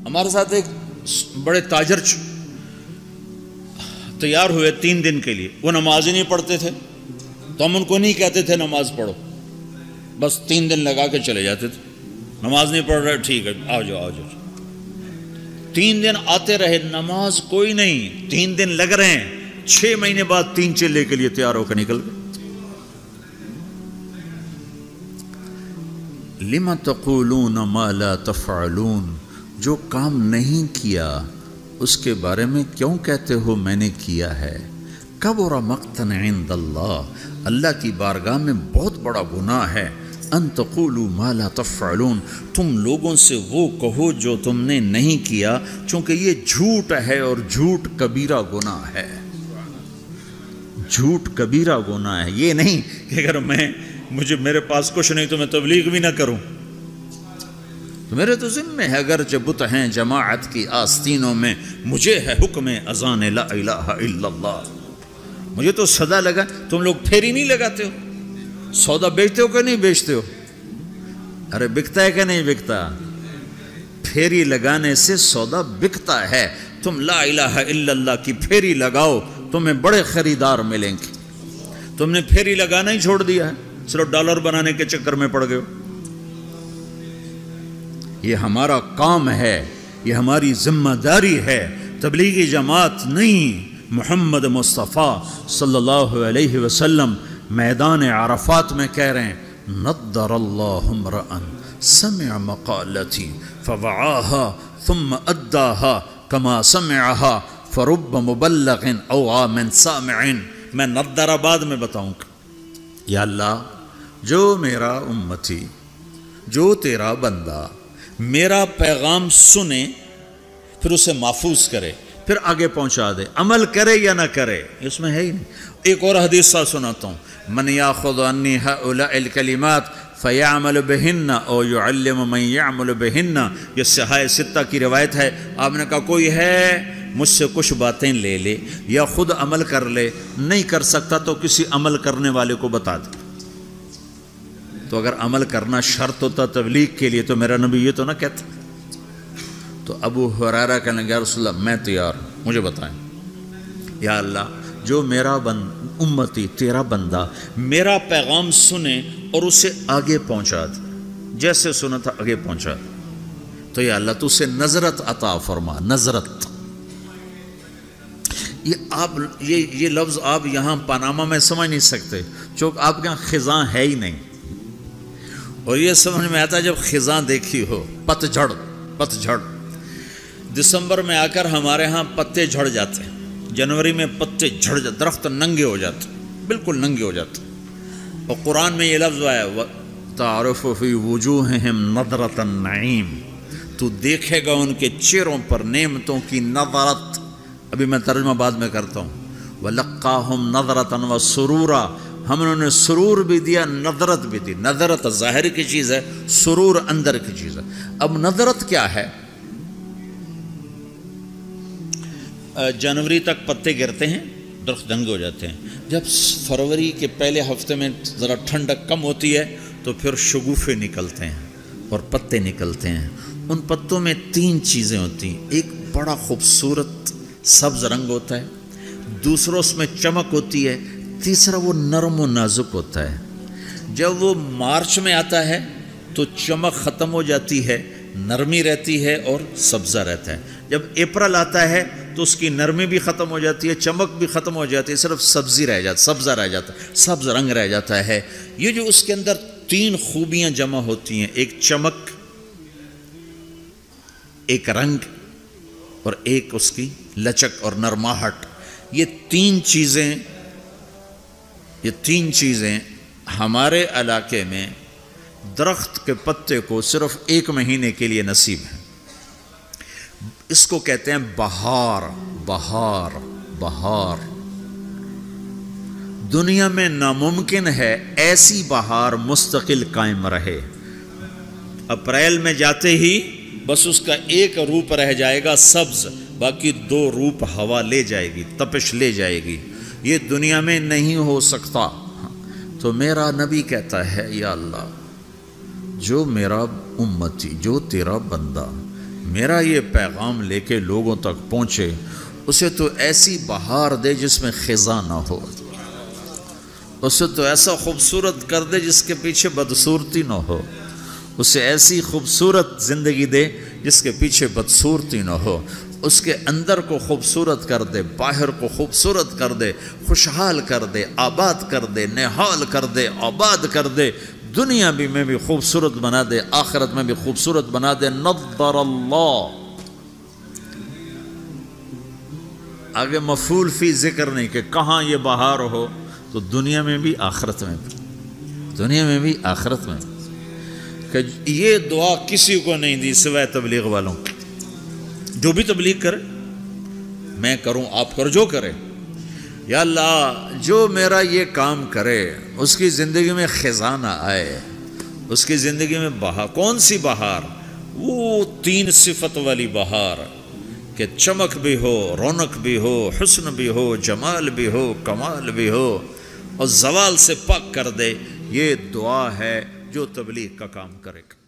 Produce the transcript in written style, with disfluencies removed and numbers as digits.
ہمارے ساتھ ایک بڑے تاجر تیار ہوئے 3 دن کے لیے، وہ نماز ہی نہیں پڑھتے تھے، تو ہم ان کو نہیں کہتے تھے نماز پڑھو، بس 3 دن لگا کے چلے جاتے تھے، نماز نہیں پڑھ رہے، ٹھیک ہے آ جاؤ آ جاؤ۔ 3 دن آتے رہے، نماز کوئی نہیں، 3 دن لگ رہے ہیں، 6 مہینے بعد 3 چلے کے لیے تیار ہو کر نکل گئے۔ لِمَ تَقُولُونَ مَا لَا تَفْعَلُونَ، جو کام نہیں کیا اس کے بارے میں کیوں کہتے ہو میں نے کیا ہے؟ کَبُرَ مَقْتًا عِندَ اللَّهِ، اللہ کی بارگاہ میں بہت بڑا گناہ ہے، ان تقولوا ما لا تفعلون، تم لوگوں سے وہ کہو جو تم نے نہیں کیا، چونکہ یہ جھوٹ ہے اور جھوٹ کبیرہ گناہ ہے۔ جھوٹ کبیرہ گناہ ہے، یہ نہیں کہ اگر میرے پاس کچھ نہیں تو میں تبلیغ بھی نہ کروں، تو میرے تو ذمہ ہے، اگر بت ہیں جماعت کی آستینوں میں، مجھے ہے حکم اذان لا الہ الا اللہ، مجھے تو صدا لگا۔ تم لوگ پھیری نہیں لگاتے ہو، سودا بیچتے ہو کہ نہیں بیچتے ہو؟ ارے بکتا ہے کہ نہیں بکتا؟ پھیری لگانے سے سودا بکتا ہے۔ تم لا الہ الا اللہ کی پھیری لگاؤ، تمہیں بڑے خریدار ملیں گے۔ تم نے پھیری لگانا ہی چھوڑ دیا ہے، صرف ڈالر بنانے کے چکر میں پڑ گئے ہو۔ یہ ہمارا کام ہے، یہ ہماری ذمہ داری ہے، تبلیغی جماعت نہیں۔ محمد مصطفیٰ صلی اللہ علیہ وسلم میدان عرفات میں کہہ رہے ہیں، نضر اللہ امرأ سمع مقالتی فوعاها ثم اداها كما سمعها فرب مبلغ اوعى من سامع۔ میں نضر بعد میں بتاؤں گا۔ یا اللہ، جو میرا امتی، جو تیرا بندہ میرا پیغام سنے، پھر اسے محفوظ کرے، پھر آگے پہنچا دے، عمل کرے یا نہ کرے، اس میں ہے ہی نہیں۔ ایک اور حدیث سا سناتا ہوں، من یاخذ عنی ہؤلاء الکلمات فیعمل بہن او یعلم من یعمل بہن، یہ صحاح ستہ کی روایت ہے۔ آپ نے کہا کوئی ہے مجھ سے کچھ باتیں لے لے یا خود عمل کر لے، نہیں کر سکتا تو کسی عمل کرنے والے کو بتا دے۔ تو اگر عمل کرنا شرط ہوتا تبلیغ کے لیے تو میرا نبی یہ تو نہ کہتا۔ تو ابو ہریرہ کہنے لگے، یا رسول اللہ میں تیار ہوں، مجھے بتائیں۔ یا اللہ، جو میرا امتی تیرا بندہ میرا پیغام سنے اور اسے آگے پہنچا دے، جیسے سنا تھا آگے پہنچا دے، تو یا اللہ تو اسے نظرت عطا فرما۔ نظرت، یہ لفظ آپ یہاں پاناما میں سمجھ نہیں سکتے، چونکہ آپ کے یہاں خزاں ہے ہی نہیں، اور یہ سمجھ میں آتا جب خزاں دیکھی ہو۔ پتجھڑ دسمبر میں آ کر ہمارے ہاں پتے جھڑ جاتے ہیں، جنوری میں پتے جھڑ جاتے، درخت ننگے ہو جاتے، بالکل ننگے ہو جاتے، اور قرآن میں یہ لفظ آیا تعرف فی وجوہہم نظرۃ النعیم، تو دیکھے گا ان کے چہروں پر نعمتوں کی نظرت۔ ابھی میں ترجمہ بعد میں کرتا ہوں۔ وَلَقَّاهُمْ نَظْرَةً وَسُرُورًا، ہم انہوں نے سرور بھی دیا، نظرت بھی دی۔ نظرت ظاہر کی چیز ہے، سرور اندر کی چیز ہے۔ اب نظرت کیا ہے؟ جنوری تک پتے گرتے ہیں، درخت ننگے ہو جاتے ہیں، جب فروری کے پہلے ہفتے میں ذرا ٹھنڈک کم ہوتی ہے تو پھر شگوفے نکلتے ہیں اور پتے نکلتے ہیں۔ ان پتوں میں 3 چیزیں ہوتی ہیں، ایک بڑا خوبصورت سبز رنگ ہوتا ہے، دوسرا اس میں چمک ہوتی ہے، تیسرا وہ نرم و نازک ہوتا ہے۔ جب وہ مارچ میں آتا ہے تو چمک ختم ہو جاتی ہے، نرمی رہتی ہے اور سبزہ رہتا ہے۔ جب اپریل آتا ہے تو اس کی نرمی بھی ختم ہو جاتی ہے، چمک بھی ختم ہو جاتی ہے، صرف سبزہ رہ جاتا ہے، سبز رنگ رہ جاتا ہے۔ یہ جو اس کے اندر 3 خوبیاں جمع ہوتی ہیں، ایک چمک، ایک رنگ اور ایک اس کی لچک اور نرماہٹ، یہ تین چیزیں ہمارے علاقے میں درخت کے پتے کو صرف 1 مہینے کے لیے نصیب ہے۔ اس کو کہتے ہیں بہار۔ دنیا میں ناممکن ہے ایسی بہار مستقل قائم رہے۔ اپریل میں جاتے ہی بس اس کا ایک روپ رہ جائے گا سبز، باقی 2 روپ ہوا لے جائے گی، تپش لے جائے گی۔ یہ دنیا میں نہیں ہو سکتا۔ تو میرا نبی کہتا ہے، یا اللہ، جو میرا امتی، جو تیرا بندہ میرا یہ پیغام لے کے لوگوں تک پہنچے، اسے تو ایسی بہار دے جس میں خزاں نہ ہو، اسے تو ایسا خوبصورت کر دے جس کے پیچھے بدصورتی نہ ہو، اسے ایسی خوبصورت زندگی دے جس کے پیچھے بدصورتی نہ ہو، اس کے اندر کو خوبصورت کر دے، باہر کو خوبصورت کر دے، خوشحال کر دے، آباد کر دے، نہال کر دے، آباد کر دے، دنیا بھی میں بھی خوبصورت بنا دے، آخرت میں بھی خوبصورت بنا دے۔ نظر اللہ، آگے مفعول فی ذکر نہیں کہ کہاں یہ بہار ہو، تو دنیا میں بھی آخرت میں بھی، دنیا میں بھی آخرت میں بھی۔ کہ یہ دعا کسی کو نہیں دی سوائے تبلیغ والوں، جو بھی تبلیغ کرے، میں کروں آپ کرو، جو کرے، یا اللہ جو میرا یہ کام کرے اس کی زندگی میں خزاں نہ آئے، اس کی زندگی میں بہار۔ کون سی بہار؟ وہ 3 صفت والی بہار کہ چمک بھی ہو، رونق بھی ہو، حسن بھی ہو، جمال بھی ہو، کمال بھی ہو، اور زوال سے پاک کر دے۔ یہ دعا ہے جو تبلیغ کا کام کرے گا۔